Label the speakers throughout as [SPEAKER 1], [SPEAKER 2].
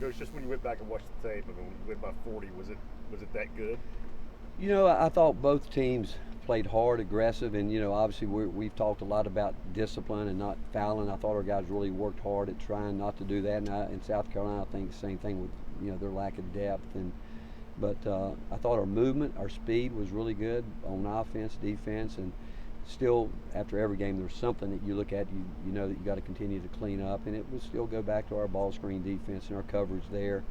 [SPEAKER 1] Coach, just when you went back and watched the tape, I mean, when you went by 40, was it that good?
[SPEAKER 2] You know, I thought both teams played hard, aggressive, and obviously we've talked a lot about discipline and not fouling. I thought our guys really worked hard at trying not to do that. And in South Carolina, I think the same thing with their lack of depth. But I thought our movement, our speed was really good on offense, defense, and still after every game there's something that you look at, you know that you got to continue to clean up, and it will still go back to our ball screen defense and our coverage there.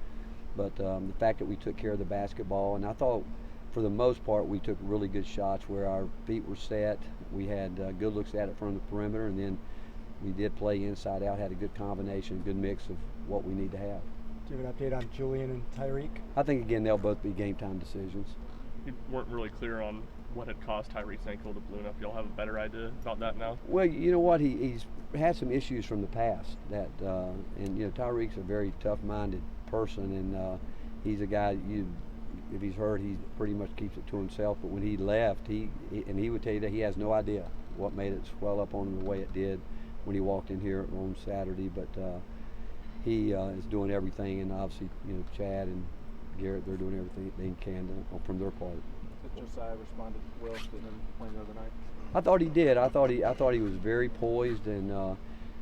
[SPEAKER 2] But the fact that we took care of the basketball, and I thought for the most part we took really good shots where our feet were set. We had good looks at it from the perimeter, and then we did play inside out, had a good combination, good mix of what we need to have.
[SPEAKER 3] Do you have an update on Julian and Tyreek?
[SPEAKER 2] I think again they'll both be game time decisions.
[SPEAKER 4] You weren't really clear on what had caused Tyreek's ankle to balloon up. Y'all have a better idea about that now?
[SPEAKER 2] Well, you know what, he's had some issues from the past that, and Tyreek's a very tough-minded person, and he's a guy if he's hurt, he pretty much keeps it to himself. But when he left, he would tell you that he has no idea what made it swell up on him the way it did when he walked in here on Saturday. But he is doing everything, and obviously, Chad and Garrett, they're doing everything they can from their part.
[SPEAKER 5] Josiah responded well to him playing the other night?
[SPEAKER 2] I thought he did. I thought he was very poised, and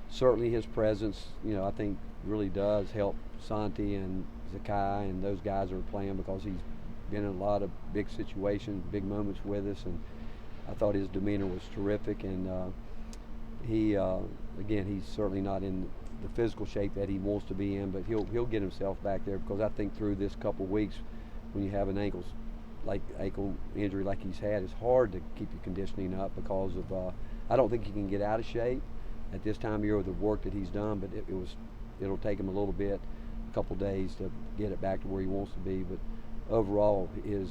[SPEAKER 2] certainly his presence, I think really does help Santi and Zakai and those guys that are playing, because he's been in a lot of big situations, big moments with us, and I thought his demeanor was terrific. And again, he's certainly not in the physical shape that he wants to be in, but he'll get himself back there, because I think through this couple of weeks, when you have an ankle injury like he's had, it's hard to keep your conditioning up, because of I don't think he can get out of shape at this time of year with the work that he's done, but it'll take him a little bit, a couple days to get it back to where he wants to be. But overall, his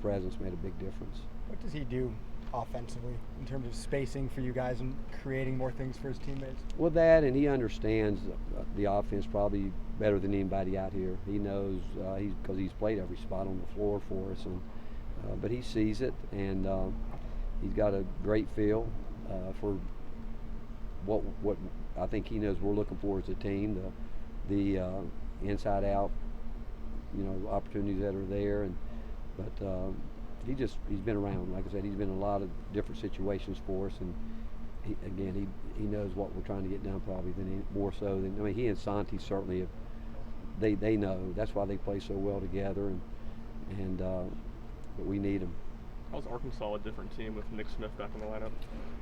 [SPEAKER 2] presence made a big difference.
[SPEAKER 3] What does he do offensively in terms of spacing for you guys and creating more things for his teammates?
[SPEAKER 2] Well, that, and he understands the offense probably better than anybody out here. He knows because he's played every spot on the floor for us, and but he sees it, and he's got a great feel for what I think he knows we're looking for as a team. The inside out, opportunities that are there, but he's been around. Like I said, he's been in a lot of different situations for us, and he knows what we're trying to get done probably more so than he and Santi certainly have. They know that's why they play so well together, and but we need them.
[SPEAKER 4] How's Arkansas a different team with Nick Smith back in the lineup?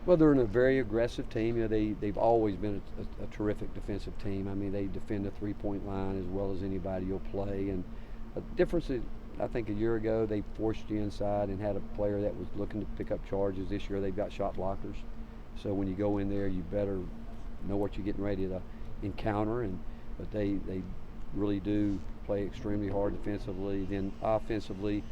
[SPEAKER 2] Well, they're in a very aggressive team. They've always been a terrific defensive team. I mean, they defend the three-point line as well as anybody will play. And the difference is, I think a year ago they forced you inside and had a player that was looking to pick up charges. This year they've got shot blockers. So when you go in there, you better know what you're getting ready to encounter. But they really do play extremely hard defensively. Then offensively,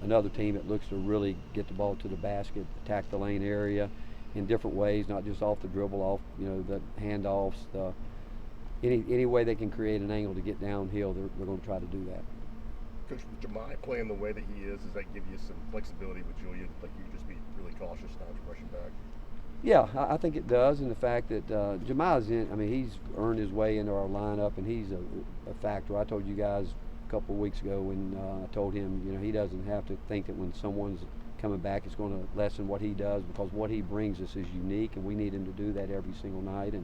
[SPEAKER 2] another team that looks to really get the ball to the basket, attack the lane area in different ways, not just off the dribble, off the handoffs, any way they can create an angle to get downhill, they're going to try to do that.
[SPEAKER 1] Coach, with Josiah playing the way that he is, does that give you some flexibility with Julian? Like, you just be really cautious not to rush him back?
[SPEAKER 2] Yeah, I think it does, and the fact that Jemiah's he's earned his way into our lineup, and he's a factor. I told you guys a couple of weeks ago when I told him, he doesn't have to think that when someone's coming back it's going to lessen what he does, because what he brings us is unique, and we need him to do that every single night.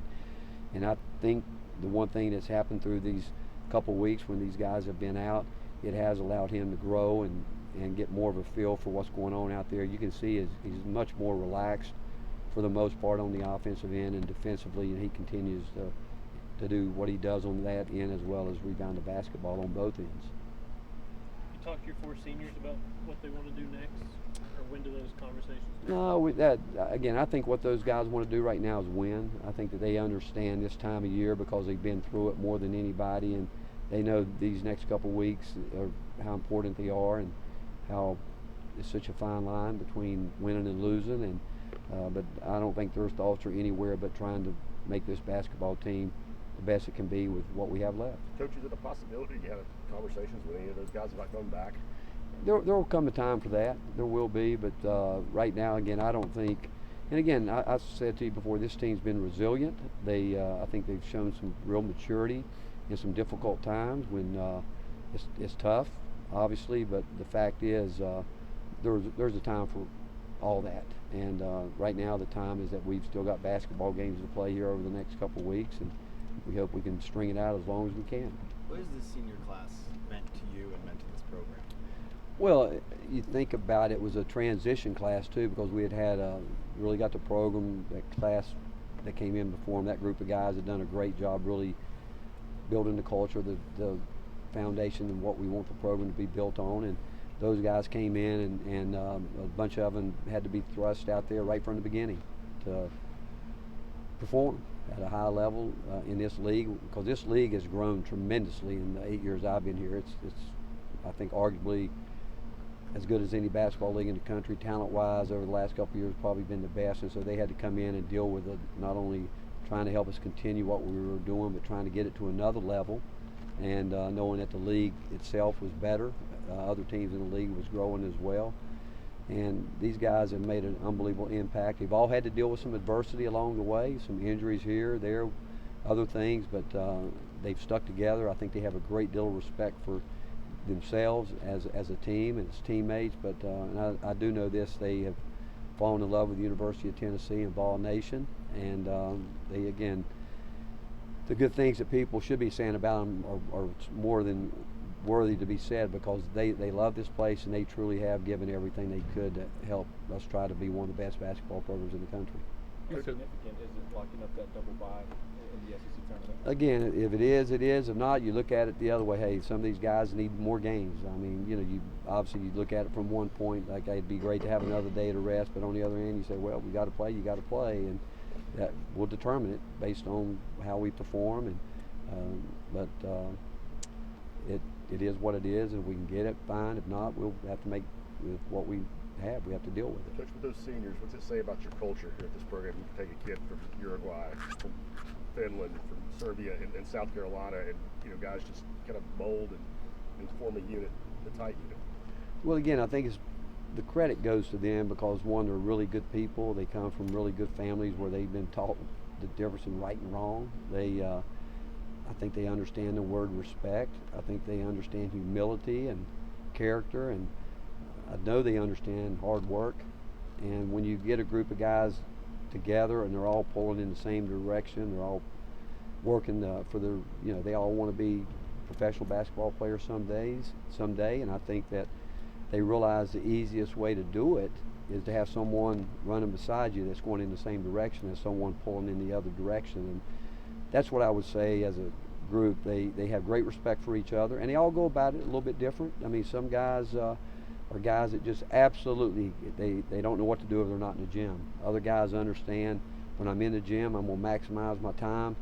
[SPEAKER 2] And I think the one thing that's happened through these couple of weeks when these guys have been out, it has allowed him to grow and get more of a feel for what's going on out there. You can see he's much more relaxed for the most part on the offensive end, and defensively, and he continues to do what he does on that end as well as rebound the basketball on both ends.
[SPEAKER 6] You talk to your four seniors about what they want to do next, or when do those conversations start?
[SPEAKER 2] No, I think what those guys want to do right now is win. I think that they understand this time of year because they've been through it more than anybody, and they know these next couple of weeks are how important they are, and how it's such a fine line between winning and losing. And but I don't think their thoughts are anywhere but trying to make this basketball team the best it can be with what we have left.
[SPEAKER 1] Coach, is it a possibility you had conversations with any of those guys about coming back?
[SPEAKER 2] There will come a time for that. There will be, but right now, again, I don't think. And again, I said to you before, this team's been resilient. I think they've shown some real maturity in some difficult times when it's tough, obviously. But the fact is, there's a time for all that. And right now, the time is that we've still got basketball games to play here over the next couple of weeks, and we hope we can string it out as long as we can.
[SPEAKER 7] What has this senior class meant to you and meant to this program?
[SPEAKER 2] Well, you think about it was a transition class too, because we had really got the program, that class that came in before them, that group of guys had done a great job really building the culture, the foundation and what we want the program to be built on. And those guys came in and a bunch of them had to be thrust out there right from the beginning to perform at a high level in this league, because this league has grown tremendously in the 8 years I've been here. It's I think arguably as good as any basketball league in the country, talent-wise. Over the last couple of years, probably been the best. And so they had to come in and deal with not only trying to help us continue what we were doing, but trying to get it to another level. And knowing that the league itself was better, other teams in the league was growing as well. And these guys have made an unbelievable impact. They've all had to deal with some adversity along the way, some injuries here, there, other things, but they've stuck together. I think they have a great deal of respect for themselves as a team and as teammates. But and I do know this: they have fallen in love with the University of Tennessee and Ball Nation, and they, again, the good things that people should be saying about them are more than worthy to be said, because they love this place and they truly have given everything they could to help us try to be one of the best basketball programs in the country.
[SPEAKER 5] How significant is it locking up that double bye in the SEC tournament?
[SPEAKER 2] Again, if it is, it is. If not, you look at it the other way. Hey, some of these guys need more games. I mean, you obviously you look at it from one point, like it'd be great to have another day to rest, but on the other end, you say, well, we got to play. You got to play, and that will determine it based on how we perform. And it is what it is, and if we can get it, fine. If not, we'll have to make with what we have. We have to deal with it.
[SPEAKER 1] Coach, with those seniors, what's it say about your culture here at this program? You can take a kid from Uruguay, from Finland, from Serbia, and South Carolina, and guys just kind of mold and form a unit, a tight unit.
[SPEAKER 2] Well, again, I think the credit goes to them, because one, they're really good people. They come from really good families where they've been taught the difference in right and wrong. I think they understand the word respect. I think they understand humility and character, and I know they understand hard work. And when you get a group of guys together and they're all pulling in the same direction, they're all working for their, they all want to be professional basketball players someday, and I think that they realize the easiest way to do it is to have someone running beside you that's going in the same direction as someone pulling in the other direction. And that's what I would say as a group. They have great respect for each other, and they all go about it a little bit different. I mean, some guys are guys that just absolutely, they don't know what to do if they're not in the gym. Other guys understand, when I'm in the gym, I'm going to maximize my time.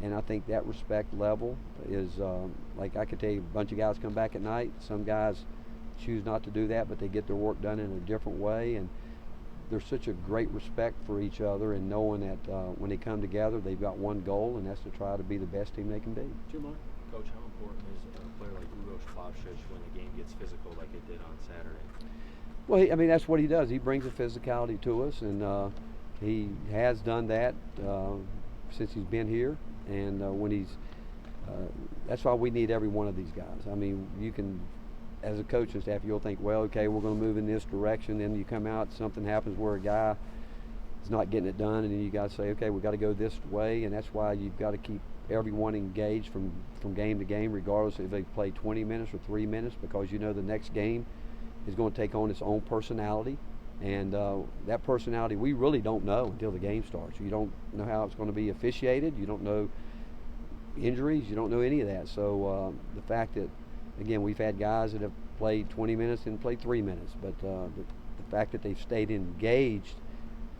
[SPEAKER 2] And I think that respect level is, like I could tell you, a bunch of guys come back at night. Some guys choose not to do that, but they get their work done in a different way. And there's such a great respect for each other, and knowing that when they come together, they've got one goal, and that's to try to be the best team they can be.
[SPEAKER 6] Jamar?
[SPEAKER 7] Coach, how important is a player like Uroš Plavšić when the game gets physical like it did on Saturday?
[SPEAKER 2] Well, I mean, that's what he does. He brings a physicality to us, and he has done that since he's been here. And when that's why we need every one of these guys. I mean, you can, as a coaching staff, you'll think, well, okay, we're going to move in this direction. Then you come out, something happens where a guy is not getting it done, and then you got to say, okay, we've got to go this way. And that's why you've got to keep everyone engaged from game to game, regardless if they play 20 minutes or 3 minutes, because the next game is going to take on its own personality. And that personality we really don't know until the game starts. You don't know how it's going to be officiated. You don't know injuries. You don't know any of that. So the fact that, again, we've had guys that have played 20 minutes and played 3 minutes, but the fact that they've stayed engaged,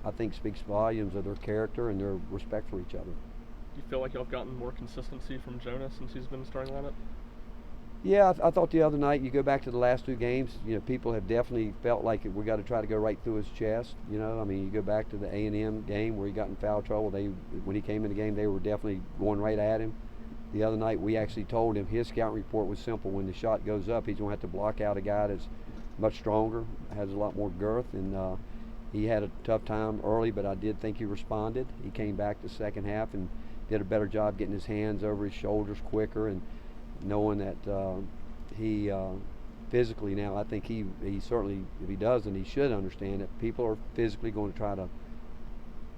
[SPEAKER 2] I think, speaks volumes of their character and their respect for each other.
[SPEAKER 4] Do you feel like y'all have gotten more consistency from Jonah since he's been starting lineup?
[SPEAKER 2] Yeah, I thought the other night, you go back to the last two games, people have definitely felt like we got to try to go right through his chest. I mean, you go back to the A&M game where he got in foul trouble. When he came in the game, they were definitely going right at him. The other night, we actually told him his scout report was simple. When the shot goes up, he's going to have to block out a guy that's much stronger, has a lot more girth, and he had a tough time early, but I did think he responded. He came back the second half and did a better job getting his hands over his shoulders quicker, and knowing that he physically now, I think he certainly, if he doesn't, he should understand that people are physically going to try to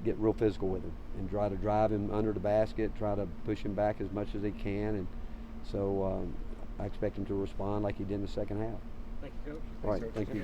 [SPEAKER 2] get real physical with him and try to drive him under the basket, try to push him back as much as they can, and so I expect him to respond like he did in the second half.
[SPEAKER 6] Thank you, Coach.
[SPEAKER 2] All right, thank you.